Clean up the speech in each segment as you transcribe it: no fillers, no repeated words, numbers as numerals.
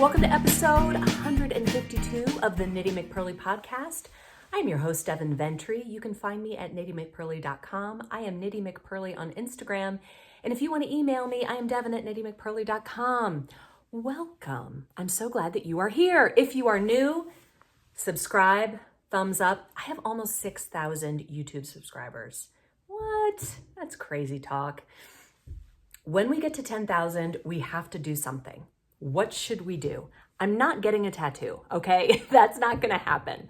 Welcome to episode 152 of the Knitty McPurly podcast. I'm your host, Devin Ventry. You can find me at KnittyMcPurly.com. I am Knitty McPurly on Instagram. And if you want to email me, I am Devin at KnittyMcPurly.com. Welcome. I'm so glad that you are here. If you are new, subscribe, thumbs up. I have almost 6,000 YouTube subscribers. What? That's crazy talk. When we get to 10,000, we have to do something. What should we do? I'm not getting a tattoo, okay? That's not gonna happen.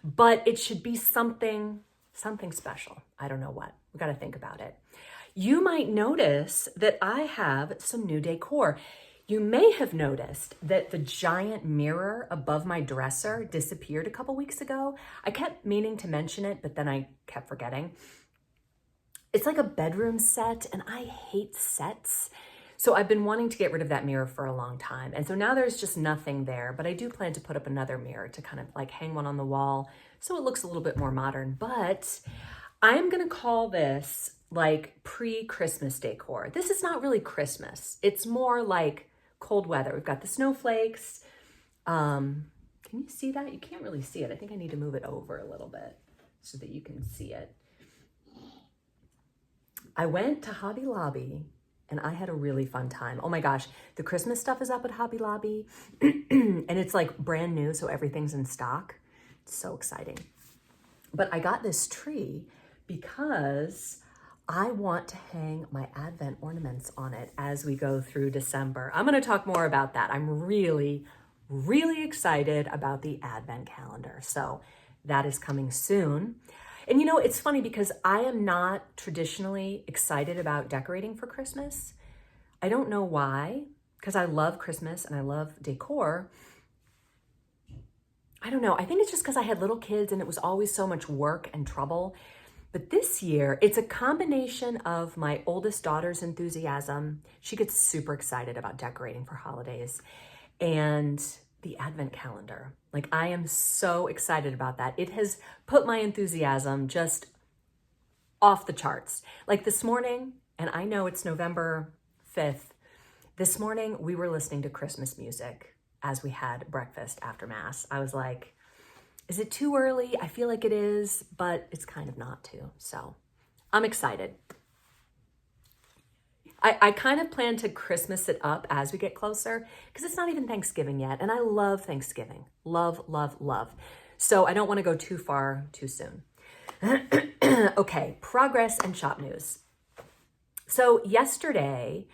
But it should be something special. I don't know what. We gotta think about it. You might notice that I have some new decor. You may have noticed that the giant mirror above my dresser disappeared a couple weeks ago. I kept meaning to mention it, but then I kept forgetting. It's like a bedroom set, and I hate sets. So I've been wanting to get rid of that mirror for a long time. And so now there's just nothing there, but I do plan to put up another mirror to kind of like hang one on the wall so it looks a little bit more modern. But I'm gonna call this like pre-Christmas decor. This is not really Christmas. It's more like cold weather. We've got the snowflakes. Can you see that? You can't really see it. I think I need to move it over a little bit so that you can see it. I went to Hobby Lobby and I had a really fun time. Oh my gosh, the Christmas stuff is up at Hobby Lobby and it's like brand new, so everything's in stock. It's so exciting. But I got this tree because I want to hang my Advent ornaments on it as we go through December. I'm gonna talk more about that. I'm really excited about the Advent calendar. So that is coming soon. And you know, it's funny because I am not traditionally excited about decorating for Christmas. I don't know why, because I love Christmas and I love decor. I don't know, I think it's just because I had little kids and it was always so much work and trouble. But this year, it's a combination of my oldest daughter's enthusiasm. She gets super excited about decorating for holidays, and the Advent calendar. Like, I am so excited about that. It has put my enthusiasm just off the charts. Like this morning, and I know it's November 5th, this morning we were listening to Christmas music as we had breakfast after Mass. I was like, is it too early? I feel like it is, but it's kind of not too. So I'm excited. I kind of plan to Christmas it up as we get closer because it's not even Thanksgiving yet. And I love Thanksgiving. Love. So I don't want to go too far too soon. Okay, progress and shop news. So yesterday,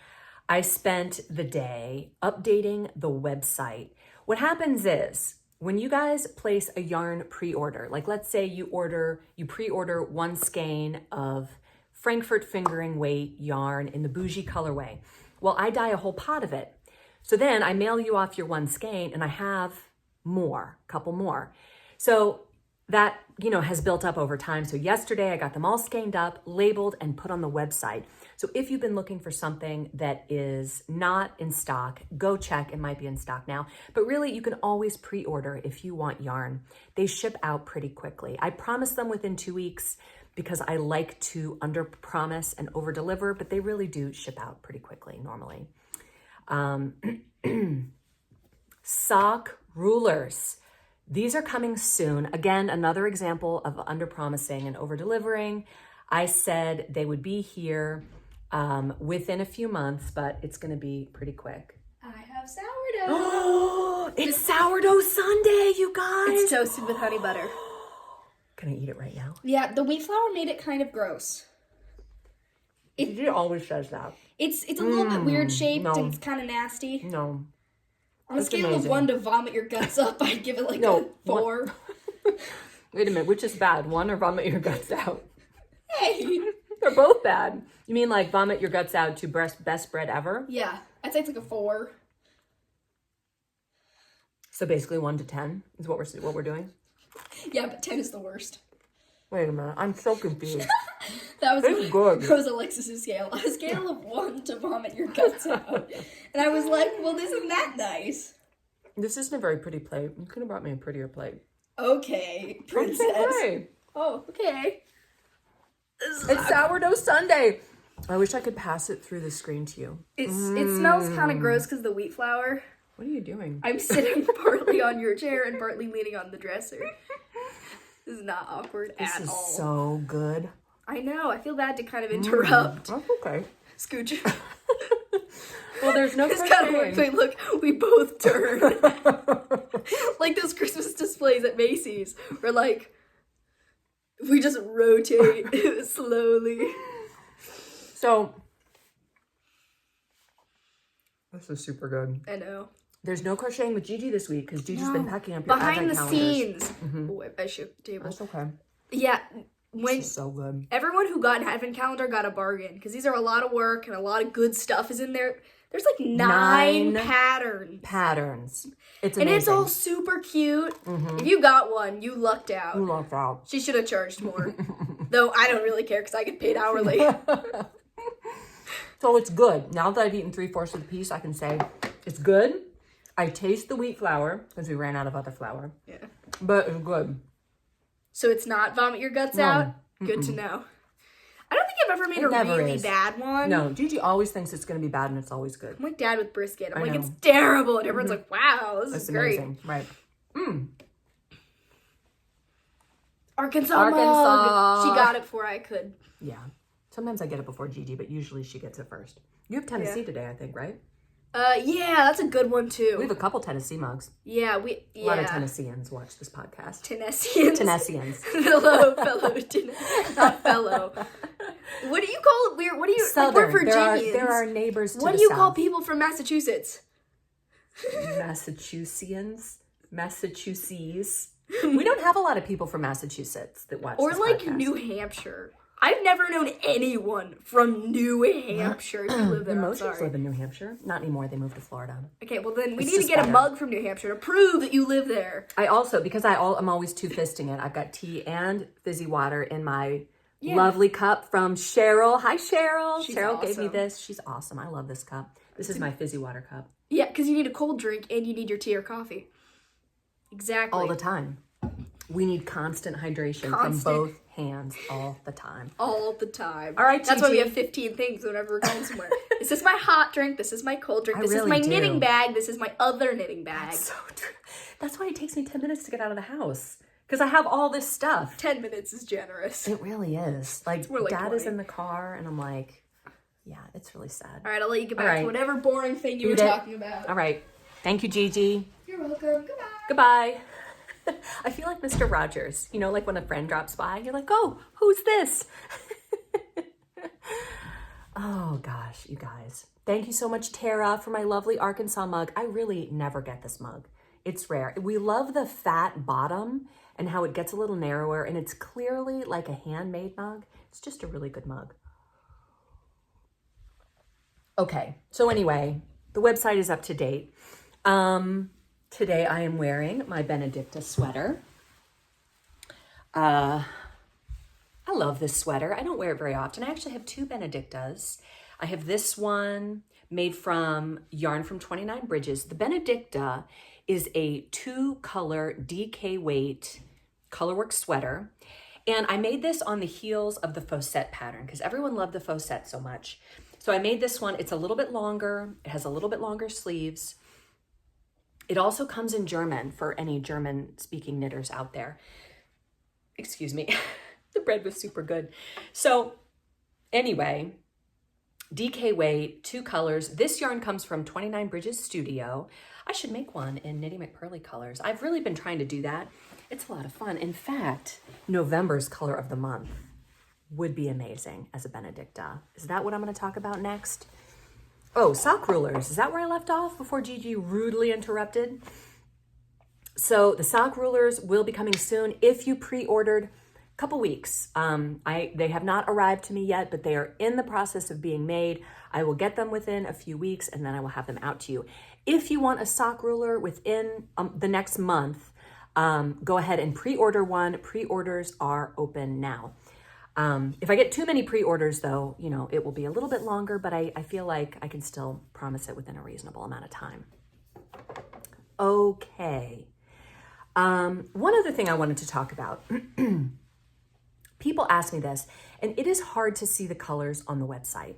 I spent the day updating the website. What happens is when you guys place a yarn pre-order, like let's say you pre-order one skein of Frankfurt fingering weight yarn in the bougie colorway. Well, I dye a whole pot of it. So then I mail you off your one skein and I have a couple more. So that, has built up over time. So yesterday I got them all skeined up, labeled, and put on the website. So if you've been looking for something that is not in stock, go check. It might be in stock now, but really you can always pre-order if you want yarn. They ship out pretty quickly. I promise them within 2 weeks, because I like to under promise and over deliver, but they really do ship out pretty quickly normally. Sock rulers. These are coming soon. Again, another example of under promising and over delivering. I said they would be here within a few months, but it's gonna be pretty quick. I have sourdough. Oh, it's sourdough Sunday, you guys. It's toasted with honey butter. Can I eat it right now? Yeah, the wheat flour made it kind of gross. It always says that. It's a little bit weird shaped. No. And it's kind of nasty. No. On a scale of 1 to vomit your guts up, I'd give it like a 4. Wait a minute, which is bad? 1 or vomit your guts out? Hey! They're both bad. You mean like vomit your guts out to best bread ever? Yeah, I'd say it's like a 4. So basically 1 to 10 is what we're doing? Yeah, but 10 is the worst. Wait a minute, I'm so confused. That was good. That was Alexis's scale. A scale of 1 to vomit your guts out. And I was like, well, isn't that nice? This isn't a very pretty plate. You could have brought me a prettier plate. Okay, princess. Okay. Oh, okay. It's sourdough Sunday. I wish I could pass it through the screen to you. It smells kind of gross because of the wheat flour. What are you doing? I'm sitting partly on your chair and partly leaning on the dresser. This is not awkward at all. This is so good. I know. I feel bad to kind of interrupt. That's okay. Scooch. Well, there's no This kind of works. Wait, look, we both turn. Like those Christmas displays at Macy's, where like we just rotate slowly. So this is super good. I know. There's no crocheting with Gigi this week because Gigi's been packing up your behind the calendars. scenes. Oh, I shook the table. That's okay. Yeah, This is so good. Everyone who got an advent calendar got a bargain because these are a lot of work and a lot of good stuff is in there. There's like nine patterns. It's amazing. And it's all super cute. If you got one, you lucked out. You lucked out. She should have charged more. Though I don't really care because I get paid hourly. So it's good. Now that I've eaten 3/4 of the piece, I can say it's good. I taste the wheat flour because we ran out of other flour. Yeah. But it's good. So it's not vomit your guts out? Good to know. I don't think I've ever made a really bad one. No, Gigi always thinks it's going to be bad and it's always good. I'm like Dad with brisket. I'm like, it's terrible. And everyone's like, wow, this is great. Amazing. Right. Arkansas mug. She got it before I could. Yeah. Sometimes I get it before Gigi, but usually she gets it first. You have Tennessee today, I think, right? Yeah, that's a good one too. We have a couple Tennessee mugs. Yeah, A lot of Tennesseans watch this podcast. Tennesseans. Fellow, not fellow. What do you call it? What do you? Southern. Like we're Virginians. There are neighbors to the south. What do you call people from Massachusetts? Massachusetts. We don't have a lot of people from Massachusetts that watch this like podcast. New Hampshire. I've never known anyone from New Hampshire to live there. The Motions live in New Hampshire. Not anymore. They moved to Florida. Okay, well then we need to get a mug from New Hampshire to prove that you live there. I also, because I'm always two-fisting it, I've got tea and fizzy water in my lovely cup from Cheryl. Hi, Cheryl. Cheryl gave me this. She's awesome. I love this cup. This is my fizzy water cup. Yeah, because you need a cold drink and you need your tea or coffee. Exactly. All the time. We need constant hydration from both hands all the time. All the time. All right, That's why we have 15 things whenever we're going somewhere. This is my hot drink. This is my cold drink. This is my knitting bag. This is my other knitting bag. That's so true. That's why it takes me 10 minutes to get out of the house. Because I have all this stuff. 10 minutes is generous. It really is. Like Dad 20. is in the car and I'm like, yeah, it's really sad. All right, I'll let you get back to whatever boring thing you were talking about. All right. Thank you, Gigi. You're welcome. Goodbye. Goodbye. I feel like Mr. Rogers. You know, like when a friend drops by, you're like, oh, who's this? Oh, gosh, you guys. Thank you so much, Tara, for my lovely Arkansas mug. I really never get this mug. It's rare. We love the fat bottom and how it gets a little narrower, and it's clearly like a handmade mug. It's just a really good mug. Okay, so anyway, the website is up to date. Today I am wearing my Benedicta sweater. I love this sweater. I don't wear it very often. I actually have two Benedictas. I have this one made from yarn from 29 Bridges. The Benedicta is a 2-color DK weight colorwork sweater. And I made this on the heels of the Faucette pattern because everyone loved the Faucette so much. So I made this one. It's a little bit longer. It has a little bit longer sleeves. It also comes in German for any German-speaking knitters out there. Excuse me. The bread was super good. So anyway, DK weight, 2 colors. This yarn comes from 29 Bridges Studio. I should make one in Knitty McPurly colors. I've really been trying to do that. It's a lot of fun. In fact, November's color of the month would be amazing as a Benedicta. Is that what I'm going to talk about next? Oh, sock rulers. Is that where I left off before Gigi rudely interrupted? So the sock rulers will be coming soon. If you pre-ordered, a couple weeks. They have not arrived to me yet, but they are in the process of being made. I will get them within a few weeks and then I will have them out to you. If you want a sock ruler within the next month, go ahead and pre-order one. Pre-orders are open now. If I get too many pre-orders though, you know, it will be a little bit longer, but I feel like I can still promise it within a reasonable amount of time. Okay. One other thing I wanted to talk about. People ask me this, and it is hard to see the colors on the website.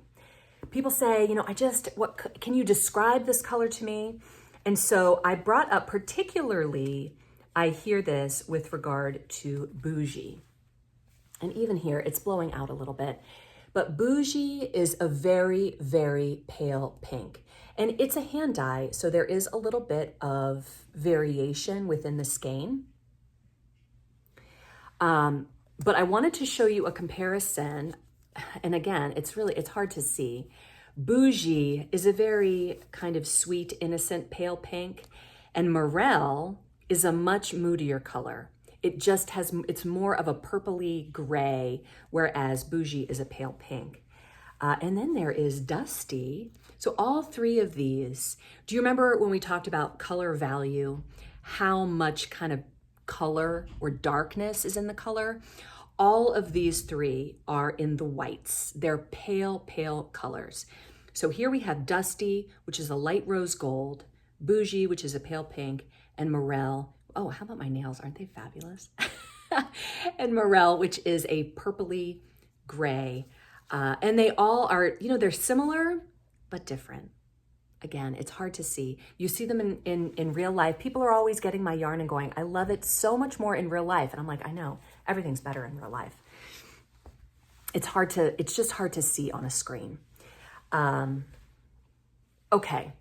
People say, you know, can you describe this color to me? And so I brought up particularly, I hear this with regard to bougie. And even here, it's blowing out a little bit. But bougie is a very, very pale pink. And it's a hand dye, so there is a little bit of variation within the skein. But I wanted to show you a comparison. And again, it's hard to see. Bougie is a very kind of sweet, innocent, pale pink. And Morel is a much moodier color. It just has, it's more of a purpley gray, whereas Bougie is a pale pink. And then there is Dusty. So all three of these, do you remember when we talked about color value, how much kind of color or darkness is in the color? All of these three are in the whites. They're pale, pale colors. So here we have Dusty, which is a light rose gold, Bougie, which is a pale pink, and Morel. Oh, how about my nails? Aren't they fabulous? And Morel, which is a purpley gray. And they all are, you know, they're similar, but different. Again, it's hard to see. You see them in real life. People are always getting my yarn and going, I love it so much more in real life. And I'm like, I know, everything's better in real life. It's just hard to see on a screen. Okay,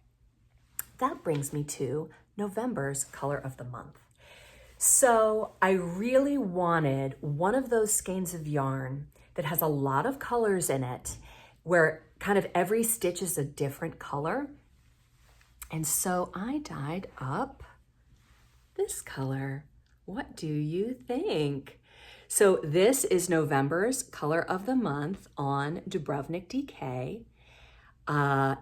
that brings me to November's color of the month. So I really wanted one of those skeins of yarn that has a lot of colors in it, where kind of every stitch is a different color. And so I dyed up this color. What do you think? So this is November's color of the month on Dubrovnik DK.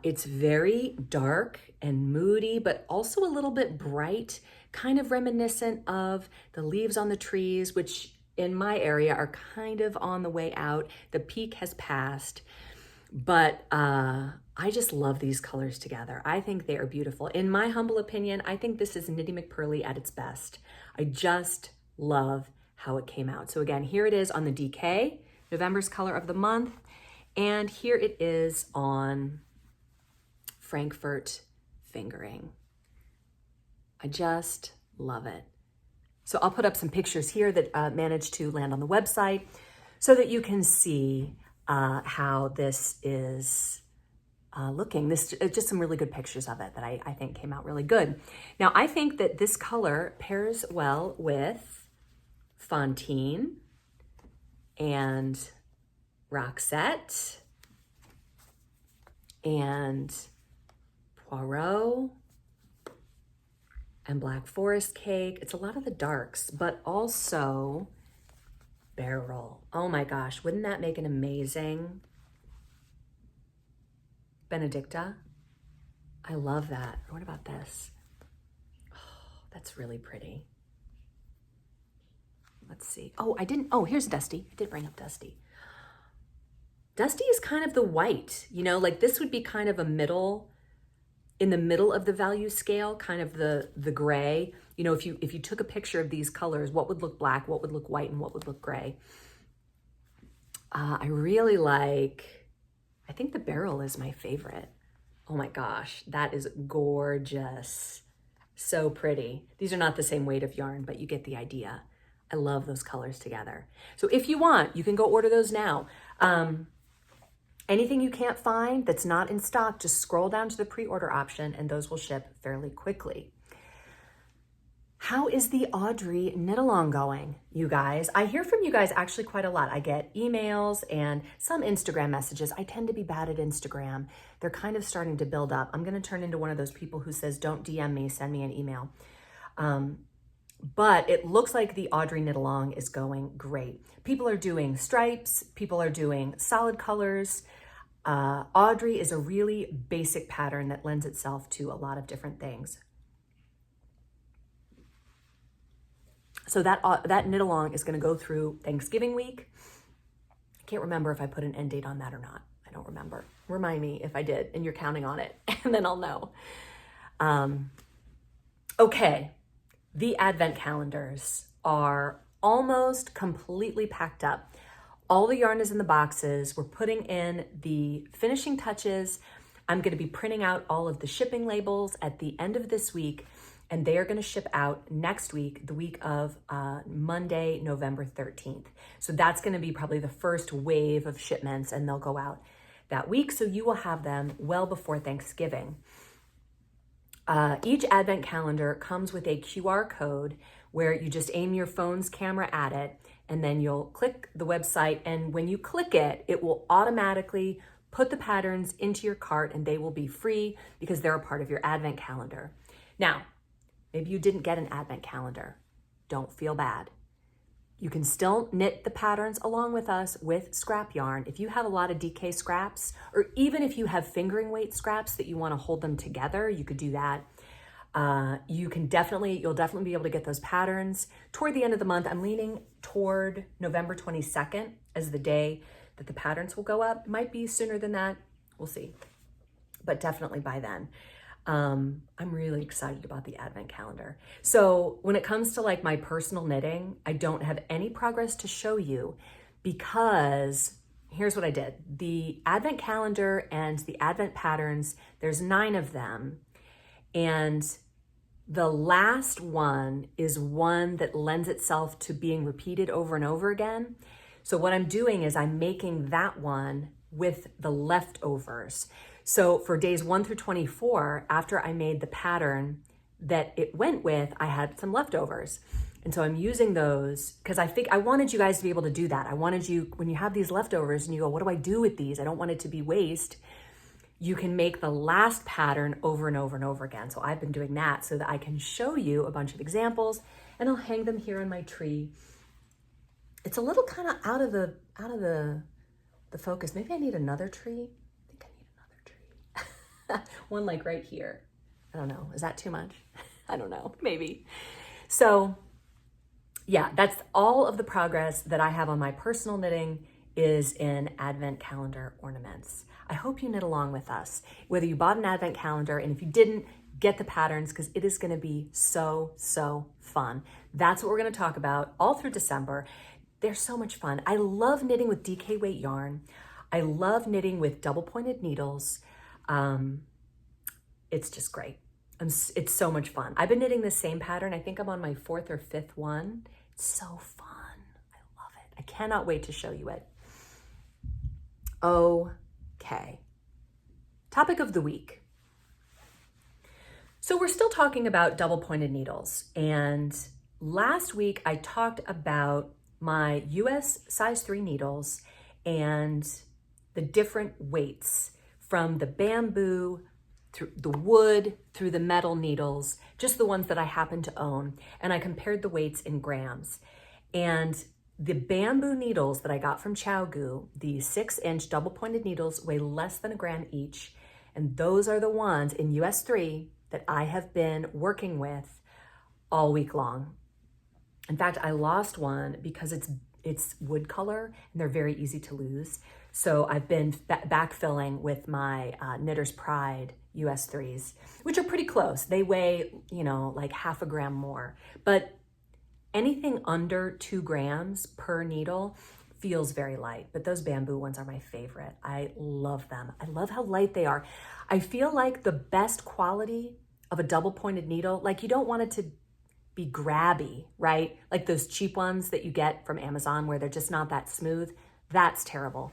It's very dark and moody, but also a little bit bright, kind of reminiscent of the leaves on the trees, which in my area are kind of on the way out. The peak has passed, but I just love these colors together. I think they are beautiful. In my humble opinion, I think this is Knitty McPurly at its best. I just love how it came out. So again, here it is on the DK, November's color of the month. And here it is on Frankfurt Fingering. I just love it. So I'll put up some pictures here that managed to land on the website so that you can see how this is looking. Just some really good pictures of it that I think came out really good. Now, I think that this color pairs well with Fontaine and Roxette and Poirot and Black Forest Cake. It's a lot of the darks, but also Beryl. Oh my gosh, wouldn't that make an amazing Benedicta? I love that. What about this? Oh, that's really pretty. Let's see. Oh, here's Dusty. I did bring up Dusty. Dusty is kind of the white, you know, like this would be kind of in the middle of the value scale, kind of the gray. You know, if you took a picture of these colors, what would look black, what would look white, and what would look gray? I really like, I think the Beryl is my favorite. Oh my gosh, that is gorgeous. So pretty. These are not the same weight of yarn, but you get the idea. I love those colors together. So if you want, you can go order those now. Anything you can't find that's not in stock, just scroll down to the pre-order option and those will ship fairly quickly. How is the Audrey Nitong going, you guys? I hear from you guys actually quite a lot. I get emails and some Instagram messages. I tend to be bad at Instagram. They're kind of starting to build up. I'm going to turn into one of those people who says, don't DM me, send me an email. But it looks like the Audrey Nitong is going great. People are doing stripes. People are doing solid colors. Audrey is a really basic pattern that lends itself to a lot of different things. So that Knitalong is going to go through Thanksgiving week. I can't remember if I put an end date on that or not. I don't remember. Remind me if I did and you're counting on it, and then I'll know. Okay, the advent calendars are almost completely packed up. All the yarn is in the boxes. We're putting in the finishing touches. I'm going to be printing out all of the shipping labels at the end of this week, and they are going to ship out next week, the week of Monday, November 13th. So that's going to be probably the first wave of shipments, and they'll go out that week. So you will have them well before Thanksgiving. Each advent calendar comes with a QR code where you just aim your phone's camera at it, and then you'll click the website. And when you click it, it will automatically put the patterns into your cart, and they will be free because they're a part of your advent calendar. Now, maybe you didn't get an advent calendar. Don't feel bad. You can still knit the patterns along with us with scrap yarn. If you have a lot of DK scraps, or even if you have fingering weight scraps that you want to hold them together, you could do that. You'll definitely be able to get those patterns toward the end of the month. I'm leaning toward November 22nd as the day that the patterns will go up. Might be sooner than that. We'll see. But definitely by then. I'm really excited about the advent calendar. So when it comes to like my personal knitting, I don't have any progress to show you because here's what I did. The advent calendar and the advent patterns, there's 9 of them. And the last one is one that lends itself to being repeated over and over again. So what I'm doing is I'm making that one with the leftovers. So for days 1 through 24, after I made the pattern that it went with, I had some leftovers. And so I'm using those because I wanted you guys to be able to do that. I wanted you, when you have these leftovers and you go, what do I do with these? I don't want it to be waste. You can make the last pattern over and over and over again. So I've been doing that so that I can show you a bunch of examples, and I'll hang them here on my tree. It's a little kind of out of the focus. Maybe I need another tree. I think I need another tree. One like right here. I don't know. Is that too much? I don't know. Maybe. So yeah, that's all of the progress that I have on my personal knitting is in advent calendar ornaments. I hope you knit along with us, whether you bought an advent calendar, and if you didn't, get the patterns because it is going to be so, so fun. That's what we're going to talk about all through December. They're so much fun. I love knitting with DK weight yarn. I love knitting with double pointed needles. It's just great. It's so much fun. I've been knitting the same pattern. I think I'm on my 4th or 5th one. It's so fun. I love it. I cannot wait to show you it. Okay. Topic of the week. So we're still talking about double pointed needles. And last week I talked about my US size 3 needles and the different weights from the bamboo through the wood through the metal needles, just the ones that I happen to own. And I compared the weights in grams. And the bamboo needles that I got from ChowGoo, the 6-inch double pointed needles, weigh less than a gram each. And those are the ones in US 3 that I have been working with all week long. In fact, I lost one because it's wood color and they're very easy to lose. So I've been backfilling with my Knitter's Pride US 3s, which are pretty close. They weigh, like half a gram more. But anything under 2 grams per needle feels very light. But those bamboo ones are my favorite. I love them. I love how light they are. I feel like the best quality of a double pointed needle, like you don't want it to be grabby, right? Like those cheap ones that you get from Amazon where they're just not that smooth. That's terrible.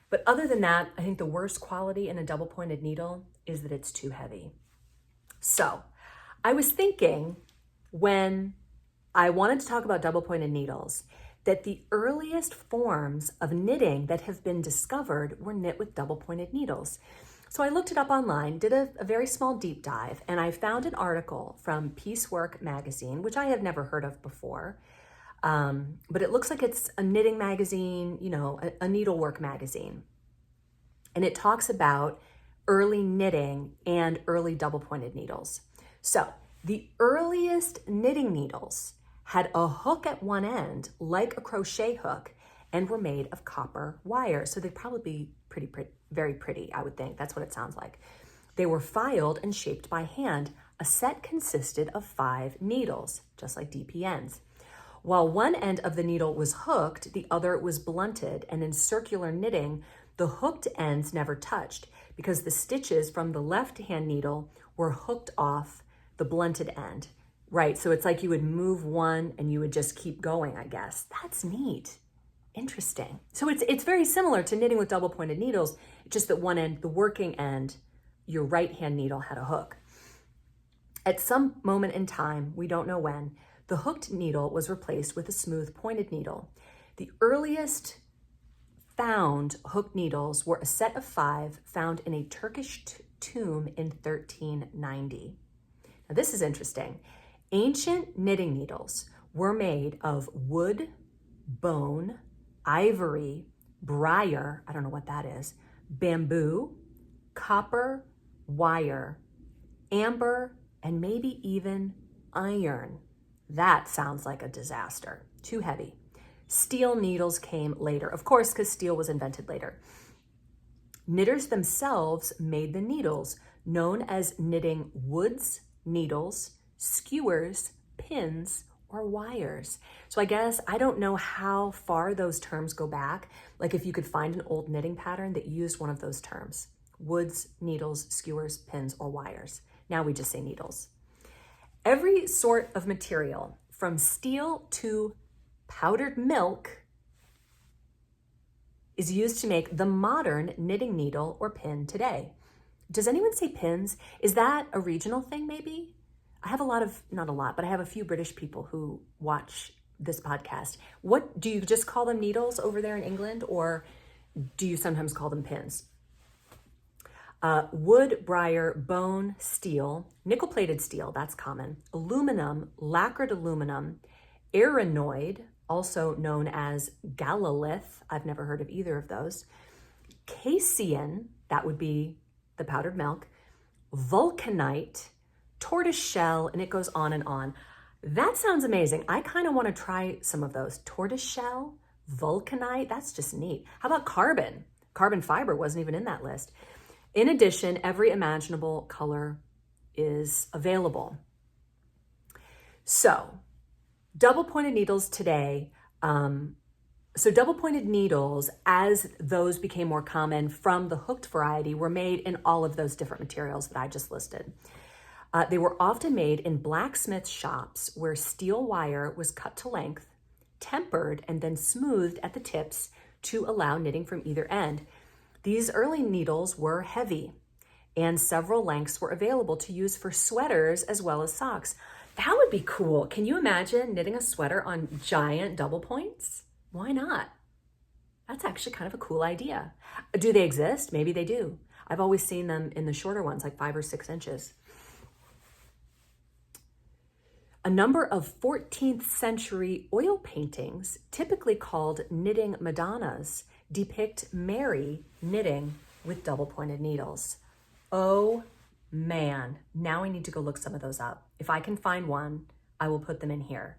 But other than that, I think the worst quality in a double pointed needle is that it's too heavy. So I was thinking when I wanted to talk about double pointed needles that the earliest forms of knitting that have been discovered were knit with double pointed needles. So I looked it up online, did a very small deep dive, and I found an article from Piecework magazine, which I have never heard of before. But it looks like it's a knitting magazine, a needlework magazine. And it talks about early knitting and early double pointed needles. So the earliest knitting needles had a hook at one end, like a crochet hook, and were made of copper wire. So they'd probably be very pretty, I would think. That's what it sounds like. They were filed and shaped by hand. A set consisted of 5 needles, just like DPNs. While one end of the needle was hooked, the other was blunted, and in circular knitting, The hooked ends never touched because the stitches from the left-hand needle were hooked off the blunted end, right? So it's like you would move one and you would just keep going, I guess. That's neat. Interesting. So it's very similar to knitting with double pointed needles, just that one end, the working end, your right-hand needle had a hook. At some moment in time, we don't know when, the hooked needle was replaced with a smooth pointed needle. The earliest found hooked needles were a set of 5 found in a Turkish tomb in 1390. Now this is interesting. Ancient knitting needles were made of wood, bone, ivory, briar, I don't know what that is, bamboo, copper, wire, amber, and maybe even iron. That sounds like a disaster. Too heavy. Steel needles came later, of course, because steel was invented later. Knitters themselves made the needles, known as knitting woods, needles, skewers, pins, or wires. So I guess I don't know how far those terms go back. Like if you could find an old knitting pattern that used one of those terms, woods, needles, skewers, pins, or wires. Now we just say needles. Every sort of material, from steel to powdered milk, is used to make the modern knitting needle or pin today. Does anyone say pins? Is that a regional thing maybe? I have not a lot, but I have a few British people who watch this podcast. What, do you just call them needles over there in England, or do you sometimes call them pins? Wood, briar, bone, steel, nickel-plated steel, that's common, aluminum, lacquered aluminum, arynoid, also known as galalith, I've never heard of either of those, casein, that would be the powdered milk, vulcanite, tortoise shell, and it goes on and on. That sounds amazing. I kind of want to try some of those. Tortoise shell, vulcanite, that's just neat. How about carbon? Carbon fiber wasn't even in that list. In addition, every imaginable color is available. So, double-pointed needles today, double-pointed needles, as those became more common from the hooked variety, were made in all of those different materials that I just listed. They were often made in blacksmith shops where steel wire was cut to length, tempered, and then smoothed at the tips to allow knitting from either end. These early needles were heavy, and several lengths were available to use for sweaters as well as socks. That would be cool. Can you imagine knitting a sweater on giant double points? Why not? That's actually kind of a cool idea. Do they exist? Maybe they do. I've always seen them in the shorter ones, like 5 or 6 inches. A number of 14th century oil paintings, typically called knitting Madonnas, depict Mary knitting with double-pointed needles. Oh man, now I need to go look some of those up. If I can find one, I will put them in here.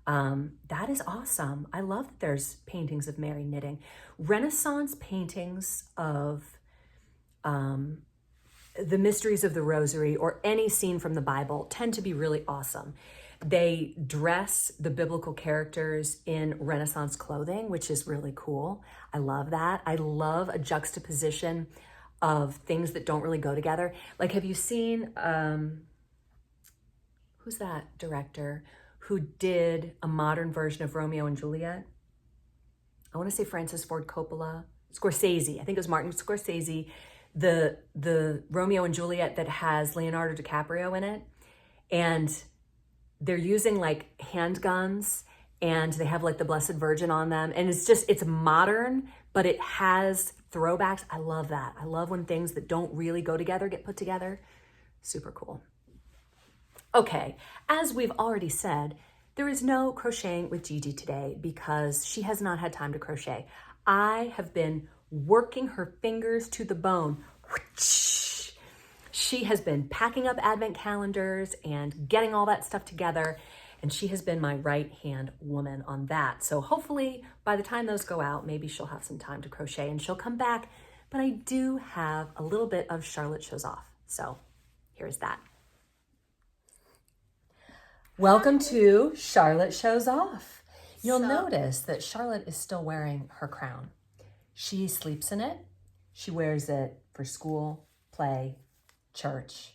That is awesome. I love that there's paintings of Mary knitting. Renaissance paintings of the mysteries of the Rosary or any scene from the Bible tend to be really awesome. They dress the biblical characters in Renaissance clothing, which is really cool. I love that. I love a juxtaposition of things that don't really go together. Like, have you seen, who's that director who did a modern version of Romeo and Juliet? I want to say Francis Ford Coppola, Scorsese. I think it was Martin Scorsese. The Romeo and Juliet that has Leonardo DiCaprio in it. And they're using like handguns and they have like the Blessed Virgin on them. And it's modern, but it has throwbacks. I love that. I love when things that don't really go together get put together. Super cool. Okay, as we've already said, there is no crocheting with Gigi today because she has not had time to crochet. I have been working her fingers to the bone. She has been packing up advent calendars and getting all that stuff together, and she has been my right-hand woman on that. So hopefully by the time those go out, maybe she'll have some time to crochet and she'll come back. But I do have a little bit of Charlotte Shows Off. So here's that. Welcome to Charlotte Shows Off. You'll notice that Charlotte is still wearing her crown. She sleeps in it She wears it for school, play, church,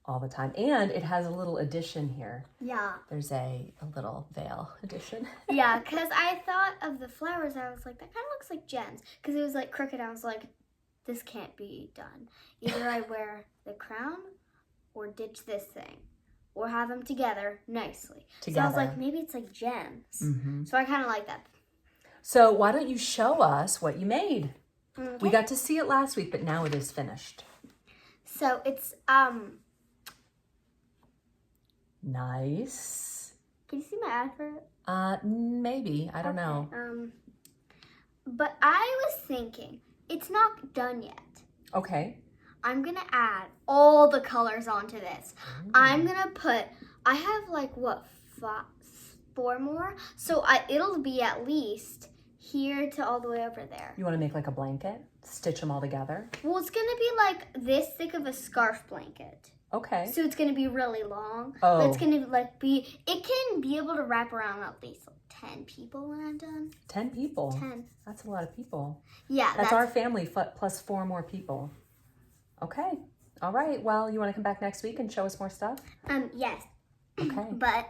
all the time. And it has a little addition here. Yeah. There's a little veil addition. Yeah, because I thought of the flowers. I was like, that kind of looks like gems. Because it was like crooked. I was like, this can't be done. Either I wear the crown or ditch this thing. Or have them together nicely. So I was like, maybe it's like gems. Mm-hmm. So I kind of like that. So why don't you show us what you made? Okay. We got to see it last week, but now it is finished. So it's, nice. Can you see my ad for it? Maybe. I don't know. But I was thinking, it's not done yet. Okay. I'm going to add all the colors onto this. I'm going to put, I have like, what, 4 more? So it'll be at least here to all the way over there. You want to make like a blanket? Stitch them all together? Well, it's going to be like this thick of a scarf blanket. Okay. So it's going to be really long. Oh. But it's going to like it can be able to wrap around at least 10 people when I'm done. 10 people? 10. That's a lot of people. Yeah. That's our family plus 4 more people. Okay. All right. Well, you want to come back next week and show us more stuff? Yes. Okay. But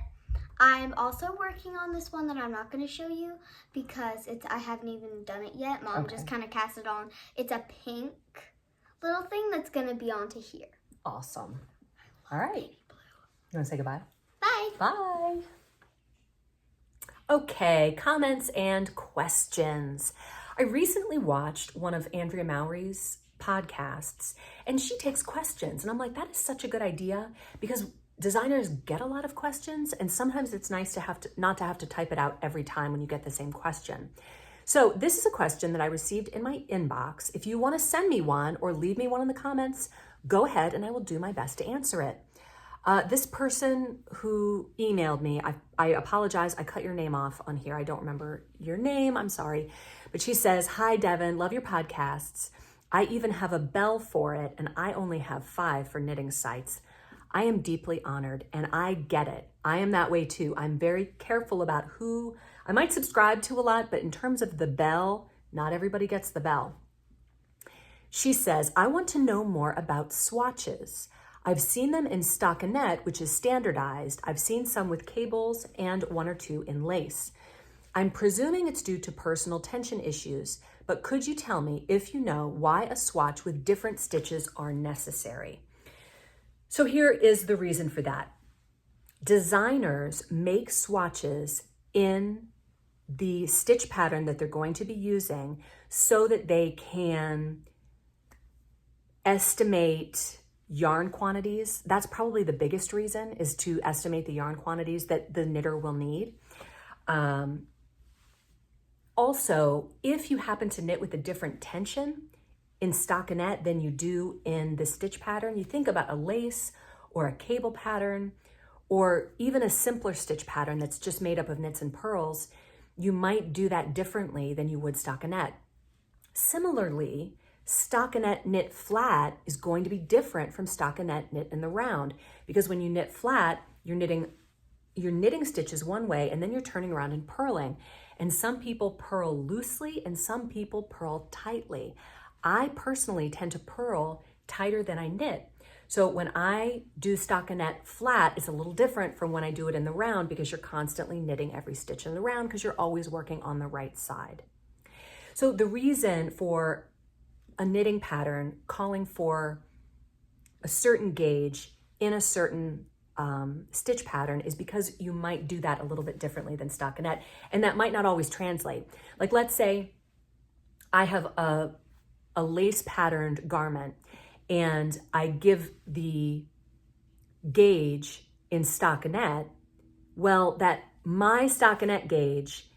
I'm also working on this one that I'm not going to show you because I haven't even done it yet. Mom just kind of cast it on. It's a pink little thing that's going to be onto here. Awesome. All right. You want to say goodbye? Bye. Bye. Okay, comments and questions. I recently watched one of Andrea Mowry's podcasts, and she takes questions, and I'm like, that is such a good idea because designers get a lot of questions, and sometimes it's nice to not to have to type it out every time when you get the same question. So this is a question that I received in my inbox. If you want to send me one or leave me one in the comments, go ahead and I will do my best to answer it. This person who emailed me, I apologize, I cut your name off on here. I don't remember your name, I'm sorry. But she says, "Hi Devin, love your podcasts. I even have a bell for it, and I only have 5 for knitting sites. I am deeply honored, and I get it. I am that way too. I'm very careful about who I might subscribe to a lot, but in terms of the bell, not everybody gets the bell." She says, "I want to know more about swatches. I've seen them in stockinette, which is standardized. I've seen some with cables and 1 or 2 in lace. I'm presuming it's due to personal tension issues, but could you tell me if you know why a swatch with different stitches are necessary?" So here is the reason for that. Designers make swatches in the stitch pattern that they're going to be using so that they can estimate yarn quantities. That's probably the biggest reason, is to estimate the yarn quantities that the knitter will need. Also, if you happen to knit with a different tension in stockinette than you do in the stitch pattern, you think about a lace or a cable pattern, or even a simpler stitch pattern that's just made up of knits and purls, you might do that differently than you would stockinette. Similarly, stockinette knit flat is going to be different from stockinette knit in the round, because when you knit flat, you're knitting stitches one way and then you're turning around and purling. And some people purl loosely and some people purl tightly. I personally tend to purl tighter than I knit. So when I do stockinette flat, it's a little different from when I do it in the round, because you're constantly knitting every stitch in the round because you're always working on the right side. So the reason for a knitting pattern calling for a certain gauge in a certain stitch pattern is because you might do that a little bit differently than stockinette, and that might not always translate. Like, let's say I have a lace patterned garment and I give the gauge in stockinette. Well, that my stockinette gauge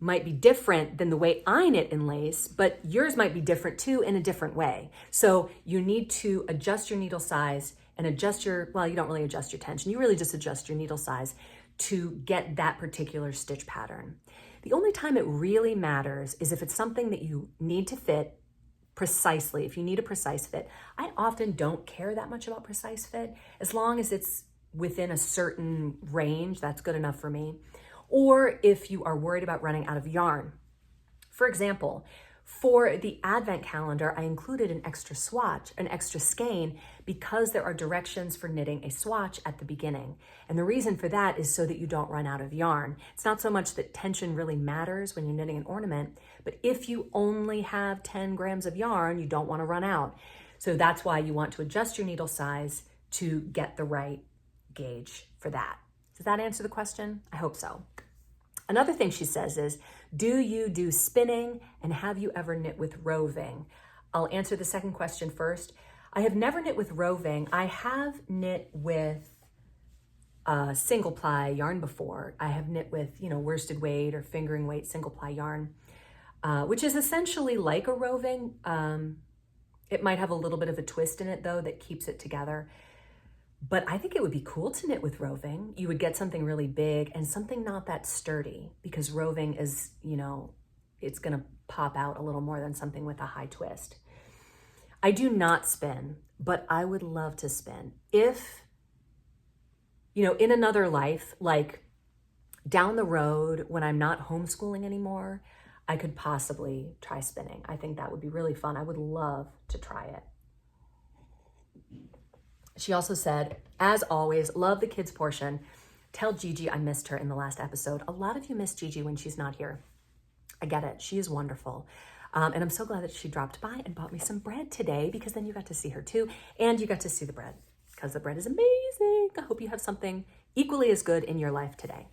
might be different than the way I knit in lace, but yours might be different too in a different way. So you need to adjust your needle size and adjust you don't really adjust your tension. You really just adjust your needle size to get that particular stitch pattern. The only time it really matters is if it's something that you need to fit precisely. If you need a precise fit, I often don't care that much about precise fit. As long as it's within a certain range, that's good enough for me. Or if you are worried about running out of yarn. For example, For the advent calendar, I included an extra swatch, an extra skein, because there are directions for knitting a swatch at the beginning. And the reason for that is so that you don't run out of yarn. It's not so much that tension really matters when you're knitting an ornament, but if you only have 10 grams of yarn, you don't want to run out. So that's why you want to adjust your needle size to get the right gauge for that. Does that answer the question? I hope so. Another thing she says is, do you do spinning, and have you ever knit with roving? I'll answer the second question first. I have never knit with roving. I have knit with single ply yarn before. I have knit with, worsted weight or fingering weight single ply yarn, which is essentially like a roving. It might have a little bit of a twist in it though that keeps it together. But I think it would be cool to knit with roving. You would get something really big and something not that sturdy, because roving is, it's gonna pop out a little more than something with a high twist. I do not spin, but I would love to spin. If, in another life, like down the road when I'm not homeschooling anymore, I could possibly try spinning. I think that would be really fun. I would love to try it. She also said, as always, love the kids portion. Tell Gigi I missed her in the last episode. A lot of you miss Gigi when she's not here. I get it. She is wonderful. And I'm so glad that she dropped by and bought me some bread today, because then you got to see her too. And you got to see the bread, because the bread is amazing. I hope you have something equally as good in your life today.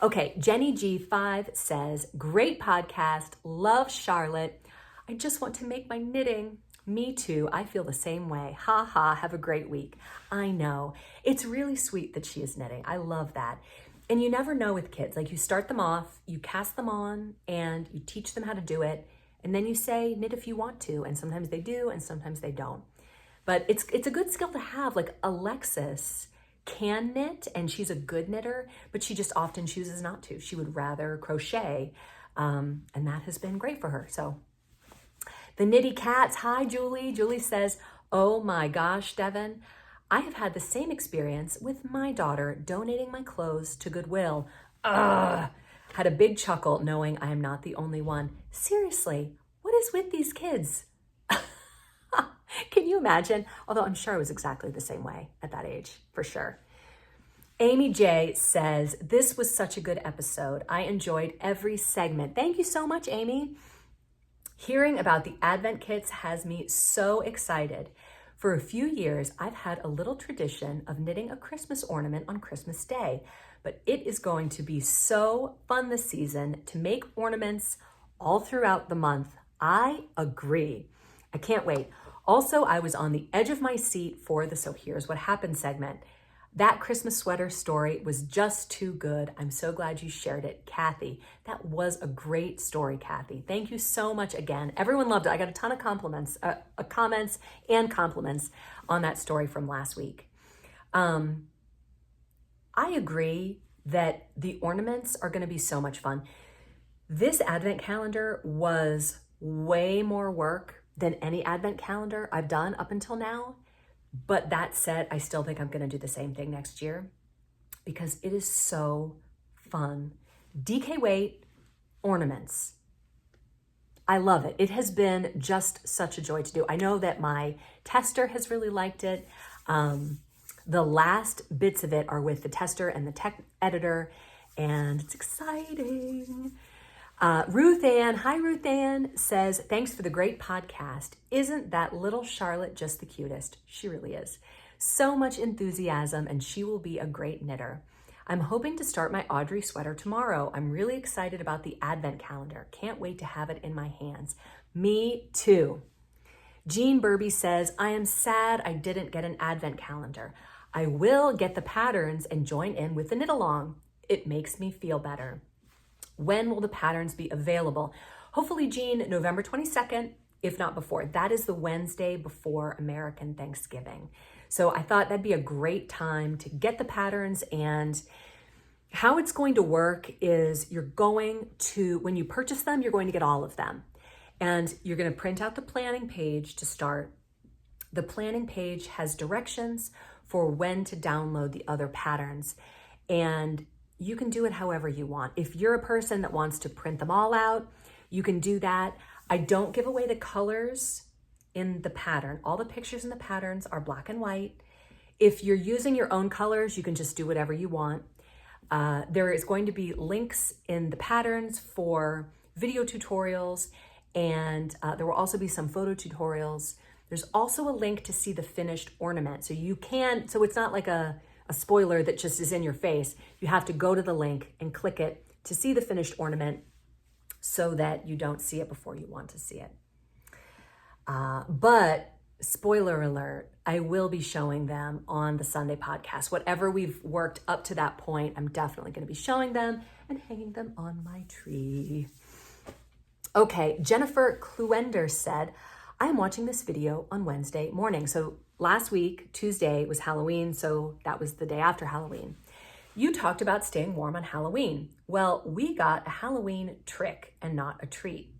Okay, Jenny G5 says, great podcast. Love Charlotte. I just want to make my knitting. Me too. I feel the same way. Ha ha. Have a great week. I know. It's really sweet that she is knitting. I love that. And you never know with kids. Like, you start them off, you cast them on, and you teach them how to do it. And then you say, knit if you want to. And sometimes they do, and sometimes they don't. But it's a good skill to have. Like, Alexis can knit, and she's a good knitter, but she just often chooses not to. She would rather crochet. And that has been great for her. So the Knitty Cats, hi Julie. Julie says, oh my gosh, Devin, I have had the same experience with my daughter donating my clothes to Goodwill. Had a big chuckle knowing I am not the only one. Seriously, what is with these kids? Can you imagine? Although I'm sure I was exactly the same way at that age, for sure. Amy J says, this was such a good episode. I enjoyed every segment. Thank you so much, Amy. Hearing about the Advent kits has me so excited. For a few years, I've had a little tradition of knitting a Christmas ornament on Christmas Day, but it is going to be so fun this season to make ornaments all throughout the month. I agree. I can't wait. Also, I was on the edge of my seat for the So Here's What Happened segment. That Christmas sweater story was just too good. I'm so glad you shared it, Kathy. That was a great story, Kathy. Thank you so much again. Everyone loved it. I got a ton of comments and compliments on that story from last week. I agree that the ornaments are going to be so much fun. This Advent calendar was way more work than any Advent calendar I've done up until now. But that said, I still think I'm going to do the same thing next year because it is so fun. DK Weight ornaments. I love it. It has been just such a joy to do. I know that my tester has really liked it. The last bits of it are with the tester and the tech editor, and it's exciting. Ruth Ann, hi Ruth Ann, says, thanks for the great podcast. Isn't that little Charlotte just the cutest? She really is. So much enthusiasm, and she will be a great knitter. I'm hoping to start my Audrey sweater tomorrow. I'm really excited about the Advent calendar. Can't wait to have it in my hands. Me too. Jean Burby says, I am sad I didn't get an Advent calendar. I will get the patterns and join in with the Knitalong. It makes me feel better. When will the patterns be available? Hopefully, Jean, November 22nd, if not before. That is the Wednesday before American Thanksgiving. So I thought that'd be a great time to get the patterns. And how it's going to work is you're going to, when you purchase them, you're going to get all of them. And you're going to print out the planning page to start. The planning page has directions for when to download the other patterns. And you can do it however you want. If you're a person that wants to print them all out, you can do that. I don't give away the colors in the pattern. All the pictures in the patterns are black and white. If you're using your own colors, you can just do whatever you want. There is going to be links in the patterns for video tutorials, and there will also be some photo tutorials. There's also a link to see the finished ornament. So it's not like a spoiler that just is in your face. You have to go to the link and click it to see the finished ornament so that you don't see it before you want to see it. But spoiler alert, I will be showing them on the Sunday podcast. Whatever we've worked up to that point, I'm definitely going to be showing them and hanging them on my tree. Okay, Jennifer Kluender said, I am watching this video on Wednesday morning. So last week, Tuesday, was Halloween, so that was the day after Halloween. You talked about staying warm on Halloween. Well, we got a Halloween trick and not a treat.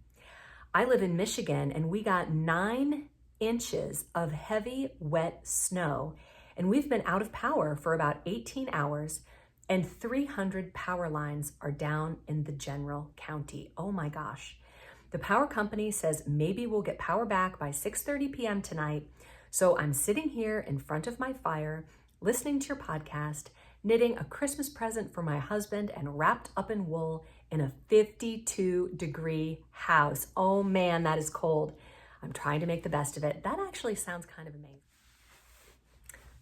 I live in Michigan and we got 9 inches of heavy, wet snow, and we've been out of power for about 18 hours, and 300 power lines are down in the general county. Oh my gosh. The power company says maybe we'll get power back by 6:30 p.m. tonight. So I'm sitting here in front of my fire, listening to your podcast, knitting a Christmas present for my husband, and wrapped up in wool in a 52-degree house. Oh man, that is cold. I'm trying to make the best of it. That actually sounds kind of amazing.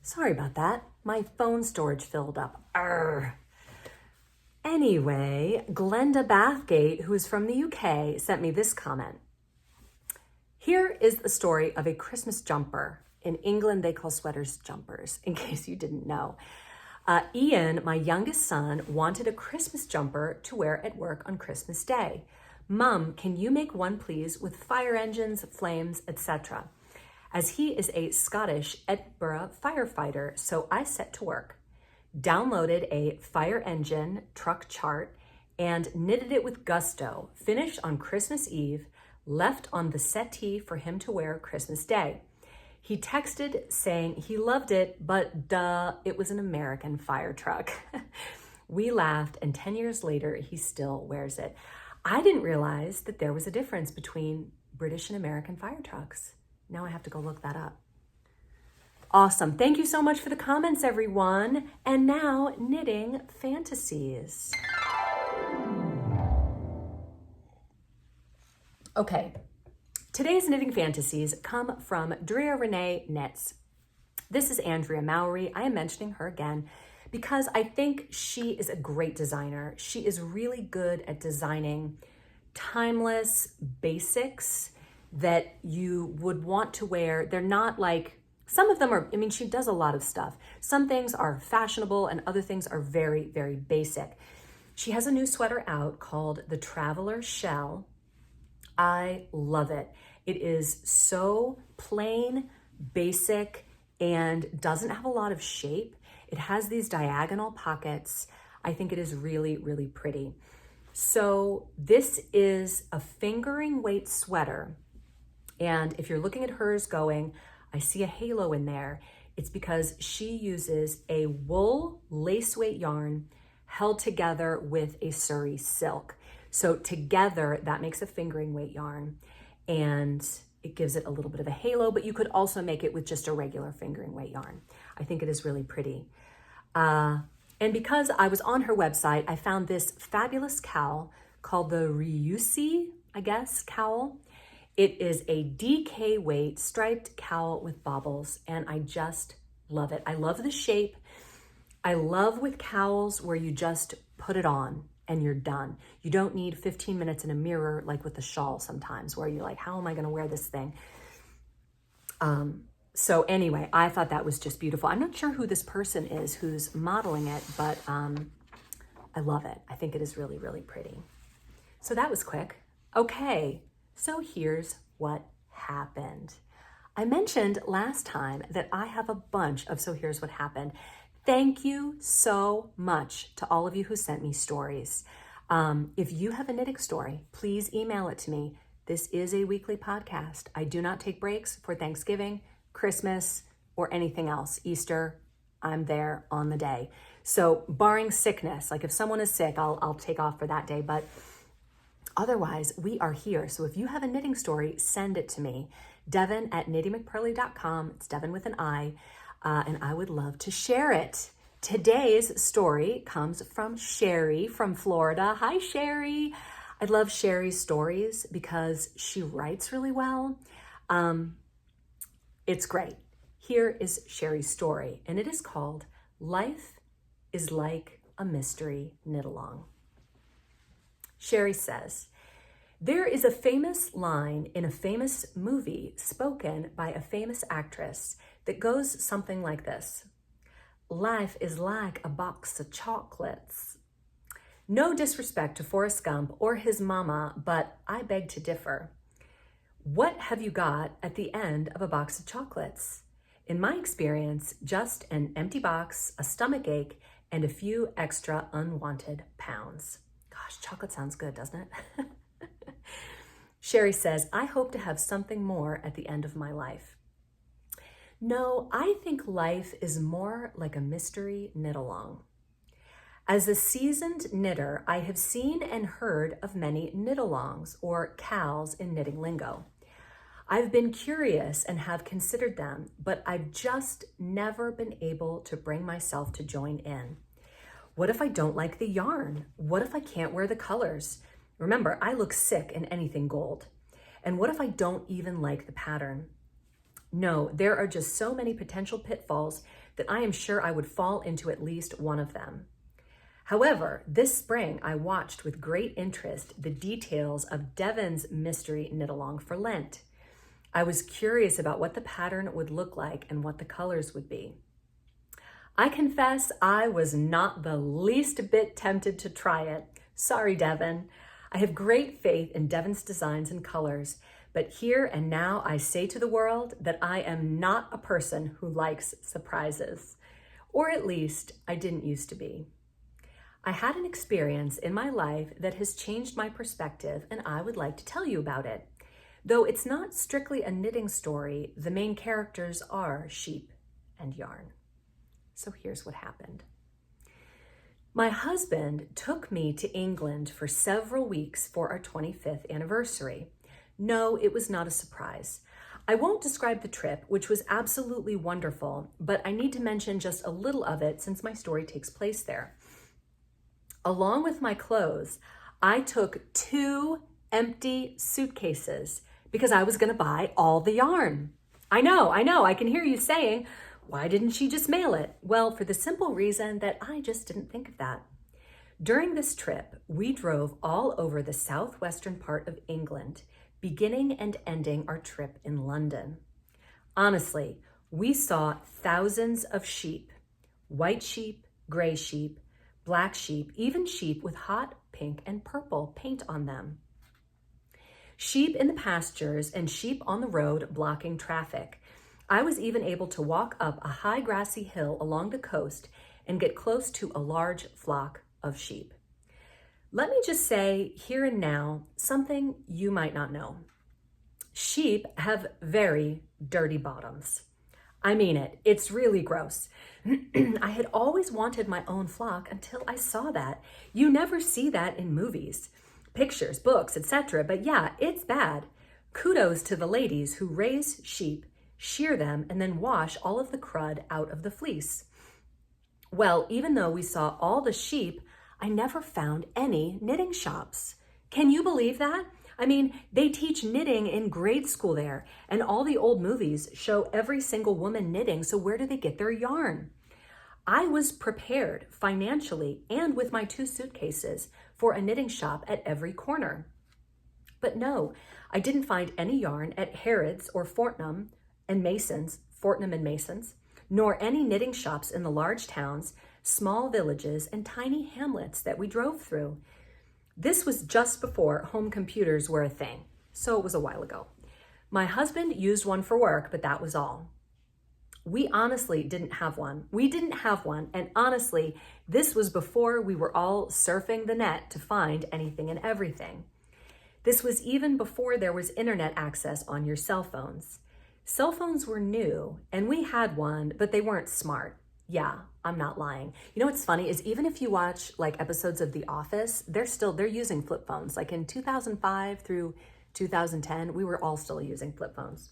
Sorry about that. My phone storage filled up. Arrgh. Anyway, Glenda Bathgate, who is from the UK, sent me this comment. Here is the story of a Christmas jumper. In England, they call sweaters jumpers, in case you didn't know. Ian, my youngest son, wanted a Christmas jumper to wear at work on Christmas Day. Mom, can you make one please with fire engines, flames, etc.? As he is a Scottish Edinburgh firefighter, so I set to work, downloaded a fire engine truck chart and knitted it with gusto, finished on Christmas Eve, left on the settee for him to wear Christmas Day. He texted saying he loved it, but duh, it was an American fire truck. We laughed, and 10 years later, he still wears it. I didn't realize that there was a difference between British and American fire trucks. Now I have to go look that up. Awesome. Thank you so much for the comments, everyone. And now, knitting fantasies. Okay. Today's knitting fantasies come from Drea Renee Knits. This is Andrea Mowry. I am mentioning her again because I think she is a great designer. She is really good at designing timeless basics that you would want to wear. They're not like, some of them are, I mean, she does a lot of stuff. Some things are fashionable and other things are very, very basic. She has a new sweater out called the Traveler Shell. I love it. It is so plain, basic, and doesn't have a lot of shape. It has these diagonal pockets. I think it is really, really pretty. So this is a fingering weight sweater. And if you're looking at hers going, I see a halo in there. It's because she uses a wool lace weight yarn held together with a Surrey silk. So together that makes a fingering weight yarn, and it gives it a little bit of a halo, but you could also make it with just a regular fingering weight yarn. I think it is really pretty. And because I was on her website, I found this fabulous cowl called the Ryusi, I guess, cowl. It is a DK weight striped cowl with baubles, and I just love it. I love the shape. I love with cowls where you just put it on and you're done. You don't need 15 minutes in a mirror like with the shawl sometimes where you're like, how am I gonna wear this thing? So anyway, I thought that was just beautiful. I'm not sure who this person is who's modeling it, but I love it. I think it is really, really pretty. So that was quick. Okay, so here's what happened. I mentioned last time that I have a bunch of So Here's What Happened. Thank you so much to all of you who sent me stories. If you have a knitting story, please email it to me. This is a weekly podcast. I do not take breaks for Thanksgiving, Christmas, or anything else. Easter, I'm there on the day. So barring sickness, like if someone is sick, I'll take off for that day. But Otherwise, we are here. So if you have a knitting story, send it to me. Devin at KnittyMcPurly.com. It's Devin with an I, and I would love to share it. Today's story comes from Sherry from Florida. Hi, Sherry. I love Sherry's stories because she writes really well. It's great. Here is Sherry's story, and it is called Life is Like a Mystery Knitalong. Sherry says, there is a famous line in a famous movie spoken by a famous actress that goes something like this. Life is like a box of chocolates. No disrespect to Forrest Gump or his mama, but I beg to differ. What have you got at the end of a box of chocolates? In my experience, just an empty box, a stomach ache, and a few extra unwanted pounds. Gosh, chocolate sounds good, doesn't it? Sherry says, I hope to have something more at the end of my life. No, I think life is more like a mystery knit-along. As a seasoned knitter, I have seen and heard of many knit-alongs, or CALs in knitting lingo. I've been curious and have considered them, but I've just never been able to bring myself to join in. What if I don't like the yarn? What if I can't wear the colors? Remember, I look sick in anything gold. And what if I don't even like the pattern? No, there are just so many potential pitfalls that I am sure I would fall into at least one of them. However, this spring I watched with great interest the details of Devin's mystery knit-along for Lent. I was curious about what the pattern would look like and what the colors would be. I confess I was not the least bit tempted to try it. Sorry, Devin. I have great faith in Devin's designs and colors, but here and now I say to the world that I am not a person who likes surprises, or at least I didn't used to be. I had an experience in my life that has changed my perspective, and I would like to tell you about it. Though it's not strictly a knitting story, the main characters are sheep and yarn. So here's what happened. My husband took me to England for several weeks for our 25th anniversary. No, it was not a surprise. I won't describe the trip, which was absolutely wonderful, but I need to mention just a little of it since my story takes place there. Along with my clothes, I took 2 empty suitcases because I was going to buy all the yarn. I know, I can hear you saying, why didn't she just mail it? Well, for the simple reason that I just didn't think of that. During this trip, we drove all over the southwestern part of England, beginning and ending our trip in London. Honestly, we saw thousands of sheep, white sheep, gray sheep, black sheep, even sheep with hot pink and purple paint on them. Sheep in the pastures and sheep on the road blocking traffic. I was even able to walk up a high grassy hill along the coast and get close to a large flock of sheep. Let me just say here and now something you might not know. Sheep have very dirty bottoms. I mean it, it's really gross. I had always wanted my own flock until I saw that. You never see that in movies, pictures, books, etc. But yeah, it's bad. Kudos to the ladies who raise sheep, shear them, and then wash all of the crud out of the fleece. Well, even though we saw all the sheep, I never found any knitting shops. Can you believe that? I mean, they teach knitting in grade school there, and all the old movies show every single woman knitting, so where do they get their yarn? I was prepared financially and with my 2 suitcases for a knitting shop at every corner. But no, I didn't find any yarn at Harrods or Fortnum and Mason's, nor any knitting shops in the large towns, small villages, and tiny hamlets that we drove through. This was just before home computers were a thing, so it was a while ago. My husband used one for work, but that was all. We honestly didn't have one. And honestly, this was before we were all surfing the net to find anything and everything. This was even before there was internet access on your cell phones. Cell phones were new, and we had one, but they weren't smart. Yeah, I'm not lying. You know what's funny is even if you watch like episodes of The Office, they're using flip phones. Like in 2005 through 2010, we were all still using flip phones.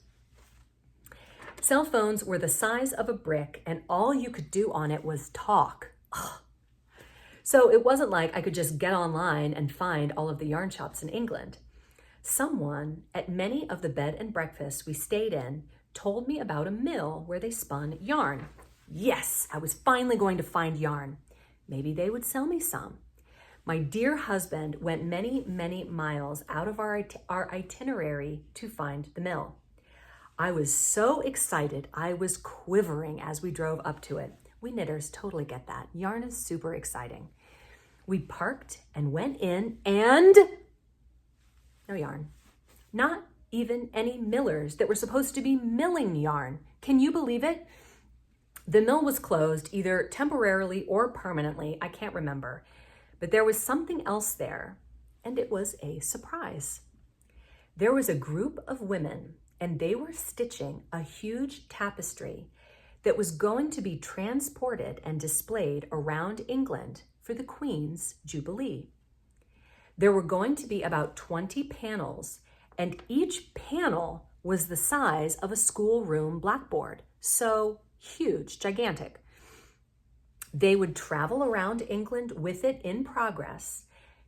Cell phones were the size of a brick and all you could do on it was talk. Ugh. So it wasn't like I could just get online and find all of the yarn shops in England. Someone at many of the bed and breakfasts we stayed in told me about a mill where they spun yarn. Yes, I was finally going to find yarn. Maybe they would sell me some. My dear husband went many, many miles out of our itinerary to find the mill. I was so excited, I was quivering as we drove up to it. We knitters totally get that. Yarn is super exciting. We parked and went in and no yarn. Not even any millers that were supposed to be milling yarn. Can you believe it? The mill was closed either temporarily or permanently, I can't remember, but there was something else there, and it was a surprise. There was a group of women, and they were stitching a huge tapestry that was going to be transported and displayed around England for the Queen's Jubilee. There were going to be about 20 panels, and each panel was the size of a schoolroom blackboard. So huge, gigantic. They would travel around England with it in progress,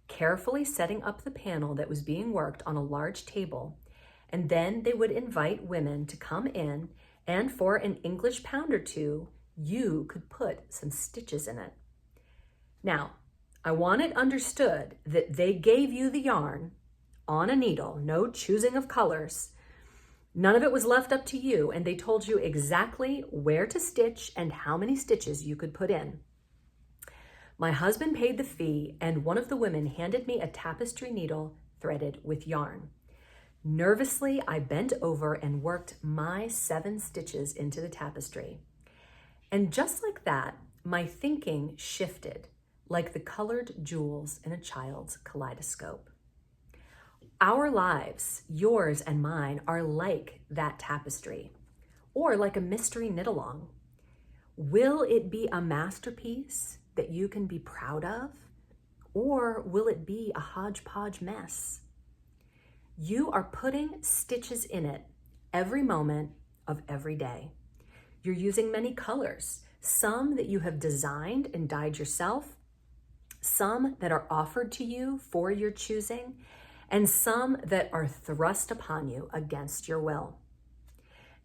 carefully setting up the panel that was being worked on a large table, and then they would invite women to come in, and for an English pound or two, you could put some stitches in it. Now, I want it understood that they gave you the yarn on a needle, no choosing of colors. None of it was left up to you, and they told you exactly where to stitch and how many stitches you could put in. My husband paid the fee, and one of the women handed me a tapestry needle threaded with yarn. Nervously, I bent over and worked my 7 stitches into the tapestry. And just like that, my thinking shifted, like the colored jewels in a child's kaleidoscope. Our lives, yours and mine, are like that tapestry, or like a mystery knit-along. Will it be a masterpiece that you can be proud of, or will it be a hodgepodge mess? You are putting stitches in it every moment of every day. You're using many colors, some that you have designed and dyed yourself, some that are offered to you for your choosing, and some that are thrust upon you against your will.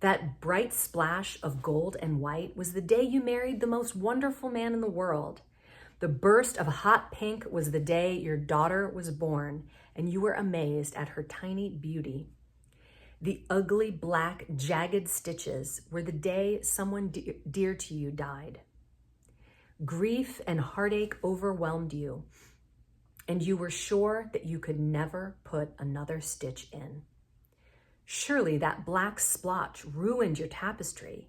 That bright splash of gold and white was the day you married the most wonderful man in the world. The burst of hot pink was the day your daughter was born, and you were amazed at her tiny beauty. The ugly, black, jagged stitches were the day someone dear to you died. Grief and heartache overwhelmed you, and you were sure that you could never put another stitch in. Surely that black splotch ruined your tapestry.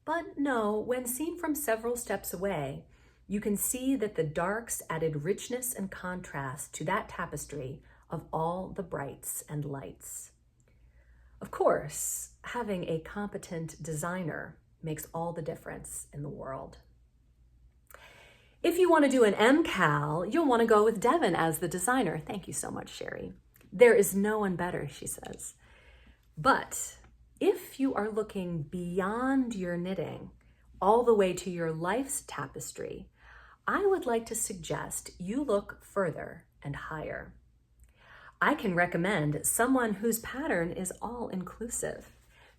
But no, when seen from several steps away, you can see that the darks added richness and contrast to that tapestry of all the brights and lights. Of course, having a competent designer makes all the difference in the world. If you want to do an MCAL, you'll want to go with Devin as the designer. Thank you so much, Sherry. There is no one better, she says. But if you are looking beyond your knitting, all the way to your life's tapestry, I would like to suggest you look further and higher. I can recommend someone whose pattern is all-inclusive.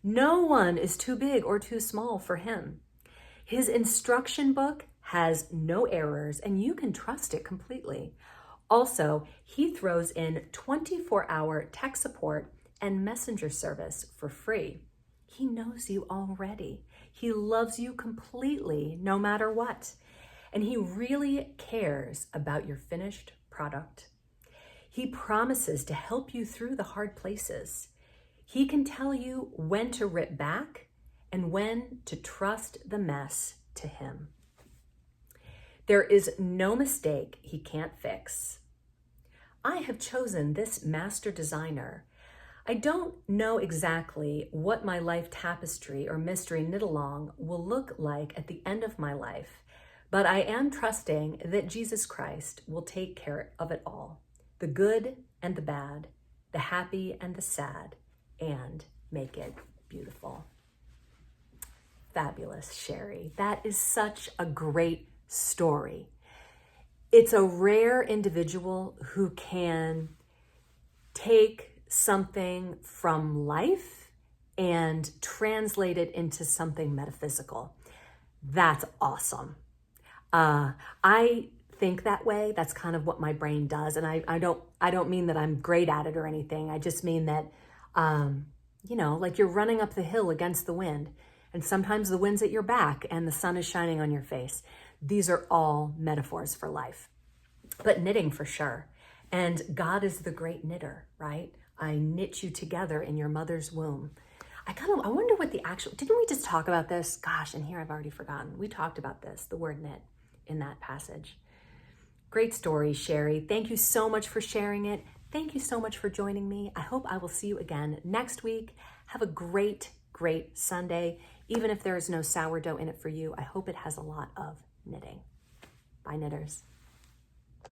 No one is too big or too small for him. His instruction book has no errors, and you can trust it completely. Also, he throws in 24-hour tech support and messenger service for free. He knows you already. He loves you completely, no matter what. And he really cares about your finished product. He promises to help you through the hard places. He can tell you when to rip back and when to trust the mess to him. There is no mistake he can't fix. I have chosen this master designer. I don't know exactly what my life tapestry or mystery knit-along will look like at the end of my life, but I am trusting that Jesus Christ will take care of it all, the good and the bad, the happy and the sad, and make it beautiful. Fabulous, Sherry. That is such a great story. It's a rare individual who can take something from life and translate it into something metaphysical. That's awesome. I think that way. That's kind of what my brain does. And I don't mean that I'm great at it or anything. I just mean that, like you're running up the hill against the wind, and sometimes the wind's at your back and the sun is shining on your face. These are all metaphors for life, but knitting for sure. And God is the great knitter, right? I knit you together in your mother's womb. I wonder what didn't we just talk about this? Gosh, and here I've already forgotten. We talked about this, the word knit, in that passage. Great story, Sherry. Thank you so much for sharing it. Thank you so much for joining me. I hope I will see you again next week. Have a great, great Sunday. Even if there is no sourdough in it for you, I hope it has a lot of knitting. Bye, knitters.